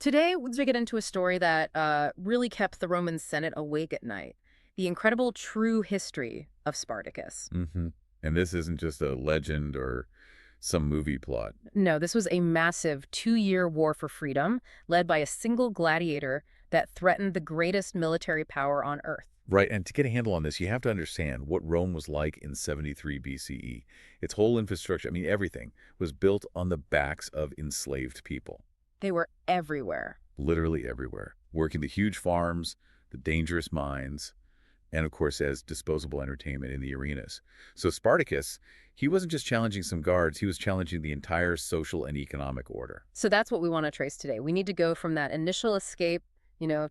Today, we're going to get into a story that really kept the Roman Senate awake at night. The incredible true history of Spartacus. hmm And this isn't just a legend or some movie plot. No, this was a massive 2-year war for freedom led by a single gladiator that threatened the greatest military power on Earth. Right, and to get a handle on this, you have to understand what Rome was like in 73 BCE. Its whole infrastructure, everything, was built on the backs of enslaved people, They were everywhere. literally everywhere, working the huge farms, the dangerous mines, and of course as disposable entertainment in the arenas. So Spartacus, he wasn't just challenging some guards, he was challenging the entire social and economic order. So that's what we want to trace today. We need to go from that initial escape,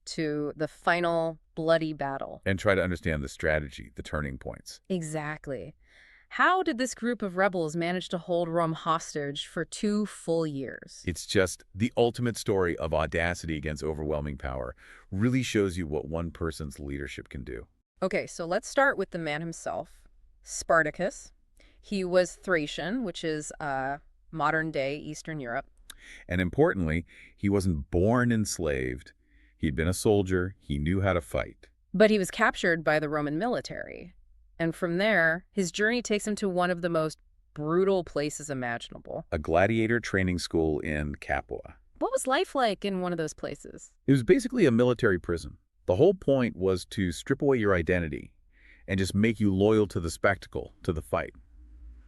to the final bloody battle. And try to understand the strategy, the turning points. Exactly. How did this group of rebels manage to hold Rome hostage for 2 full years? It's just the ultimate story of audacity against overwhelming power. Really shows you what one person's leadership can do. Okay, so let's start with the man himself, Spartacus. He was Thracian, which is modern-day Eastern Europe. And importantly, he wasn't born enslaved. He'd been a soldier. He knew how to fight. But he was captured by the Roman military. And from there, his journey takes him to one of the most brutal places imaginable. A gladiator training school in Capua. What was life like in one of those places? It was basically a military prison. The whole point was to strip away your identity and just make you loyal to the spectacle, to the fight.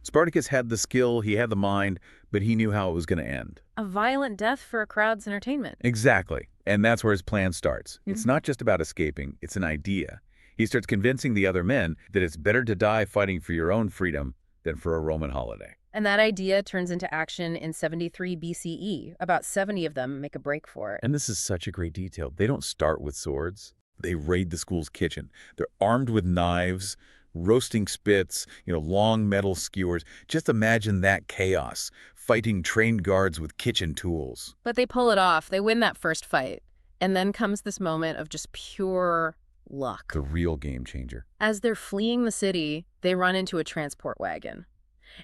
Spartacus had the skill, he had the mind, but he knew how it was going to end. A violent death for a crowd's entertainment. Exactly. And that's where his plan starts. It's not just about escaping, it's an idea. He starts convincing the other men that it's better to die fighting for your own freedom than for a Roman holiday. And that idea turns into action in 73 BCE. About 70 of them make a break for it. And this is such a great detail. They don't start with swords. They raid the school's kitchen. They're armed with knives, roasting spits, long metal skewers. Just imagine that chaos, fighting trained guards with kitchen tools. But they pull it off. They win that first fight. And then comes this moment of just pure luck. The real game changer. As they're fleeing the city, they run into a transport wagon.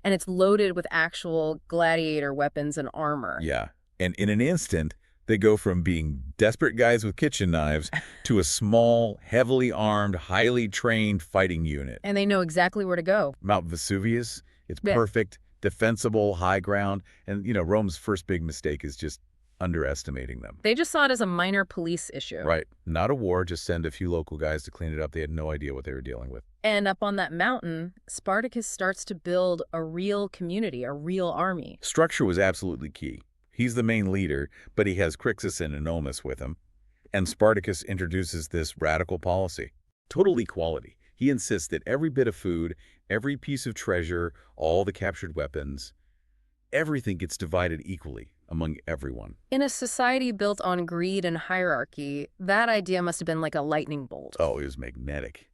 And it's loaded with actual gladiator weapons and armor. Yeah. And in an instant, they go from being desperate guys with kitchen knives to a small, heavily armed, highly trained fighting unit. And they know exactly where to go. Mount Vesuvius, it's Yeah. perfect, defensible, high ground. And, Rome's first big mistake is just underestimating them. They just saw it as a minor police issue. Right. Not a war, just send a few local guys to clean it up. They had no idea what they were dealing with. And up on that mountain, Spartacus starts to build a real community, a real army. Structure was absolutely key. He's the main leader, but he has Crixus and Anomus with him. And Spartacus introduces this radical policy. Total equality. He insists that every bit of food, every piece of treasure, all the captured weapons, everything gets divided equally among everyone. In a society built on greed and hierarchy, that idea must have been like a lightning bolt. Oh, it was magnetic.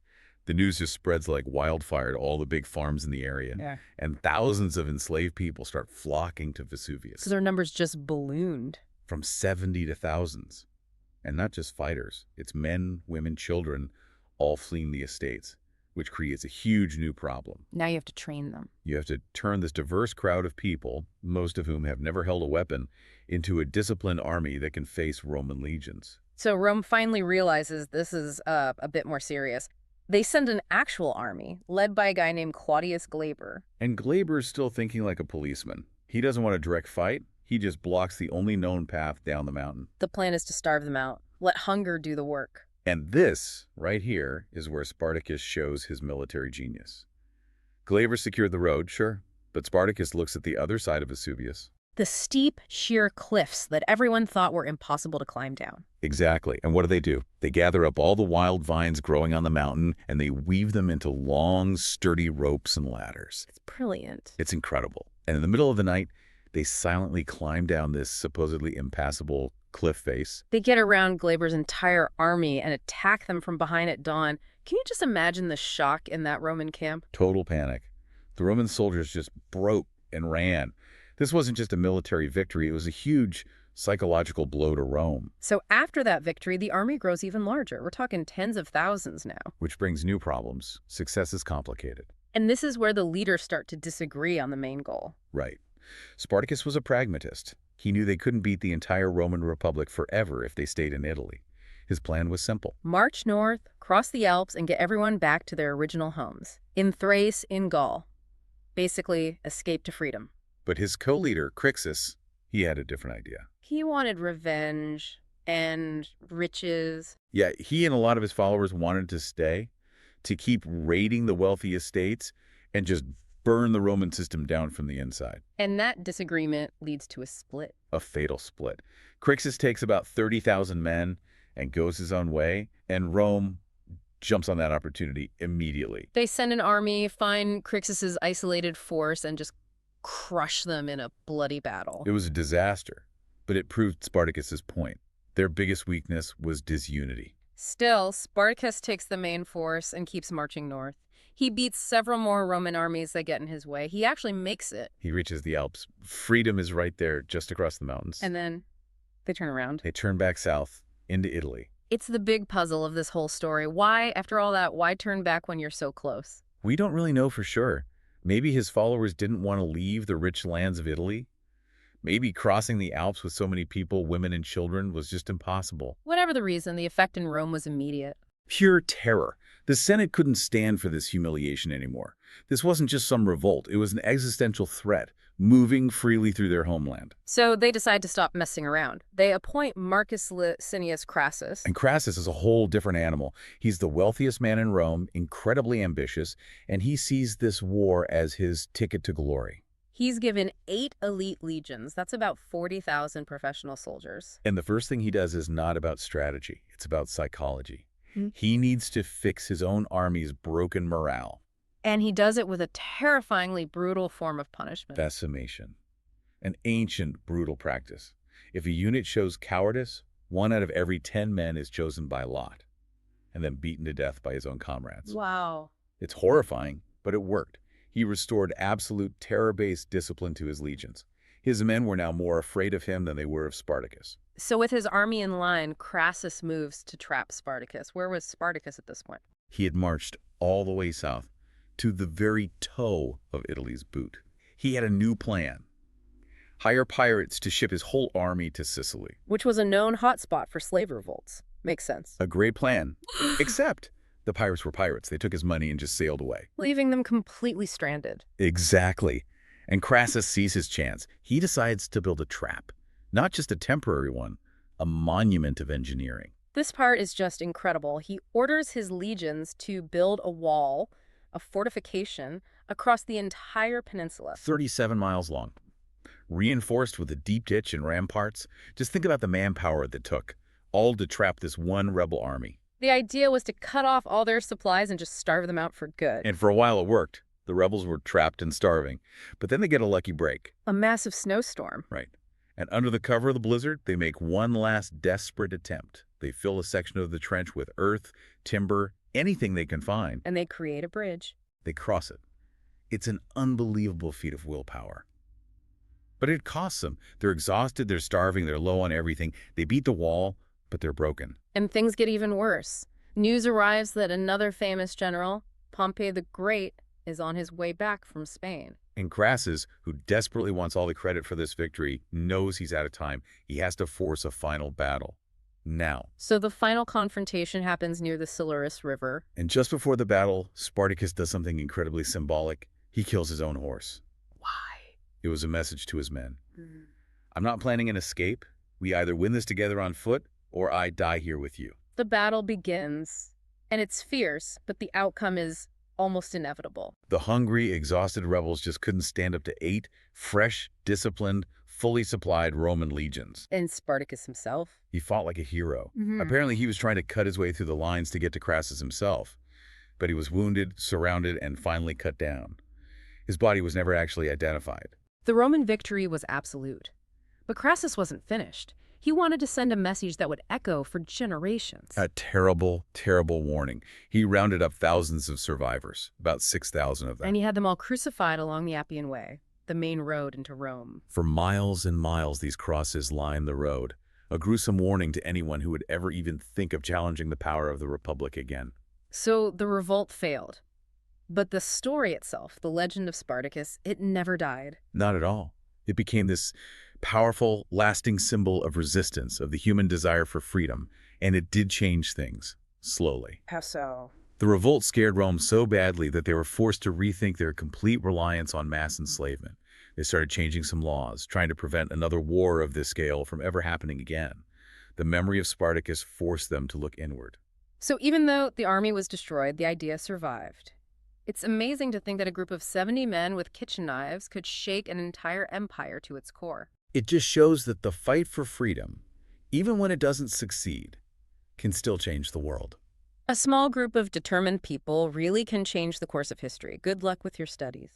The news just spreads like wildfire to all the big farms in the area. Yeah. And thousands of enslaved people start flocking to Vesuvius. So their numbers just ballooned. From 70 to thousands. And not just fighters. It's men, women, children, all fleeing the estates, which creates a huge new problem. Now you have to train them. You have to turn this diverse crowd of people, most of whom have never held a weapon, into a disciplined army that can face Roman legions. So Rome finally realizes this is a bit more serious. They send an actual army, led by a guy named Claudius Glaber. And Glaber's still thinking like a policeman. He doesn't want a direct fight. He just blocks the only known path down the mountain. The plan is to starve them out, let hunger do the work. And this, right here, is where Spartacus shows his military genius. Glaber secured the road, sure, but Spartacus looks at the other side of Vesuvius. The steep, sheer cliffs that everyone thought were impossible to climb down. Exactly. And what do? They gather up all the wild vines growing on the mountain, and they weave them into long, sturdy ropes and ladders. It's brilliant. It's incredible. And in the middle of the night, they silently climb down this supposedly impassable cliff face. They get around Glaber's entire army and attack them from behind at dawn. Can you just imagine the shock in that Roman camp? Total panic. The Roman soldiers just broke and ran. This wasn't just a military victory, it was a huge psychological blow to Rome. So after that victory, the army grows even larger. We're talking tens of thousands now. Which brings new problems. Success is complicated. And this is where the leaders start to disagree on the main goal. Right. Spartacus was a pragmatist. He knew they couldn't beat the entire Roman Republic forever if they stayed in Italy. His plan was simple. March north, cross the Alps, and get everyone back to their original homes. In Thrace, in Gaul. Basically, escape to freedom. But his co-leader, Crixus, he had a different idea. He wanted revenge and riches. Yeah, he and a lot of his followers wanted to stay, to keep raiding the wealthy estates and just burn the Roman system down from the inside. And that disagreement leads to a split. A fatal split. Crixus takes about 30,000 men and goes his own way, and Rome jumps on that opportunity immediately. They send an army, find Crixus's isolated force, and just crush them in a bloody battle. It was a disaster, but it proved Spartacus's point. Their biggest weakness was disunity. Still, Spartacus takes the main force and keeps marching north. He beats several more Roman armies that get in his way. He actually makes it. He reaches the Alps. Freedom is right there, just across the mountains. And then they turn around. They turn back south into Italy. It's the big puzzle of this whole story. Why, after all that, why turn back when you're so close? We don't really know for sure. Maybe his followers didn't want to leave the rich lands of Italy. Maybe crossing the Alps with so many people, women and children, was just impossible. Whatever the reason, the effect in Rome was immediate. Pure terror. The Senate couldn't stand for this humiliation anymore. This wasn't just some revolt. It was an existential threat, moving freely through their homeland. So they decide to stop messing around. They appoint Marcus Licinius Crassus. And Crassus is a whole different animal. He's the wealthiest man in Rome, incredibly ambitious, and he sees this war as his ticket to glory. He's given 8 elite legions. That's about 40,000 professional soldiers. And the first thing he does is not about strategy. It's about psychology. He needs to fix his own army's broken morale. And he does it with a terrifyingly brutal form of punishment. Decimation. An ancient, brutal practice. If a unit shows cowardice, 1 out of every 10 men is chosen by lot, and then beaten to death by his own comrades. Wow. It's horrifying, but it worked. He restored absolute terror-based discipline to his legions. His men were now more afraid of him than they were of Spartacus. So with his army in line, Crassus moves to trap Spartacus. Where was Spartacus at this point? He had marched all the way south, to the very toe of Italy's boot. He had a new plan. Hire pirates to ship his whole army to Sicily. Which was a known hotspot for slave revolts. Makes sense. A great plan, except the pirates were pirates. They took his money and just sailed away. Leaving them completely stranded. Exactly. And Crassus sees his chance. He decides to build a trap. Not just a temporary one, a monument of engineering. This part is just incredible. He orders his legions to build a wall, a fortification, across the entire peninsula. 37 miles long. Reinforced with a deep ditch and ramparts. Just think about the manpower that took, all to trap this one rebel army. The idea was to cut off all their supplies and just starve them out for good. And for a while it worked. The rebels were trapped and starving. But then they get a lucky break. A massive snowstorm. Right. And under the cover of the blizzard, they make one last desperate attempt. They fill a section of the trench with earth, timber, anything they can find. And they create a bridge. They cross it. It's an unbelievable feat of willpower. But it costs them. They're exhausted, they're starving, they're low on everything. They beat the wall, but they're broken. And things get even worse. News arrives that another famous general, Pompey the Great, is on his way back from Spain. And Crassus, who desperately wants all the credit for this victory, knows he's out of time. He has to force a final battle. Now. So the final confrontation happens near the Silurus River. And just before the battle, Spartacus does something incredibly symbolic. He kills his own horse. Why? It was a message to his men. I'm not planning an escape. We either win this together on foot, or I die here with you. The battle begins, and it's fierce, but the outcome is almost inevitable. The hungry, exhausted rebels just couldn't stand up to 8 fresh, disciplined, fully supplied Roman legions. And Spartacus himself? He fought like a hero. Apparently he was trying to cut his way through the lines to get to Crassus himself. But he was wounded, surrounded, and finally cut down. His body was never actually identified. The Roman victory was absolute. But Crassus wasn't finished. He wanted to send a message that would echo for generations. A terrible, terrible warning. He rounded up thousands of survivors, about 6,000 of them. And he had them all crucified along the Appian Way, the main road into Rome. For miles and miles, these crosses lined the road, a gruesome warning to anyone who would ever even think of challenging the power of the Republic again. So the revolt failed. But the story itself, the legend of Spartacus, it never died. Not at all. It became this Powerful, lasting symbol of resistance, of the human desire for freedom, and it did change things, slowly. How so? The revolt scared Rome so badly that they were forced to rethink their complete reliance on mass enslavement. They started changing some laws, trying to prevent another war of this scale from ever happening again. The memory of Spartacus forced them to look inward. So even though the army was destroyed, the idea survived. It's amazing to think that a group of 70 men with kitchen knives could shake an entire empire to its core. It just shows that the fight for freedom, even when it doesn't succeed, can still change the world. A small group of determined people really can change the course of history. Good luck with your studies.